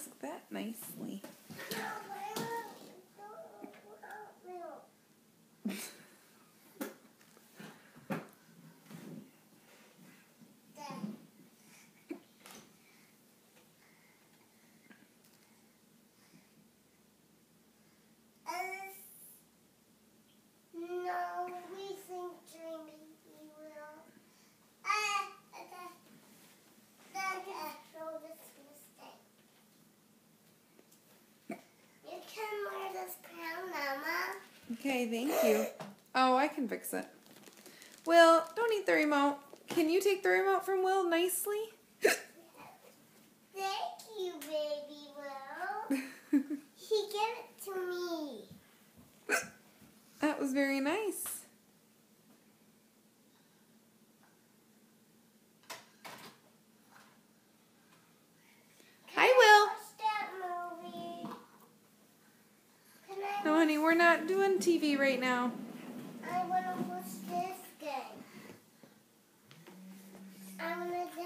mask that nicely. Okay, thank you. Oh, I can fix it. Will, don't eat the remote. Can you take the remote from Will nicely? Thank you, baby Will. He gave it to me. That was very nice. Hi, Will. Watch that movie. No, honey, we're not doing TV right now. I want to watch this game. I want to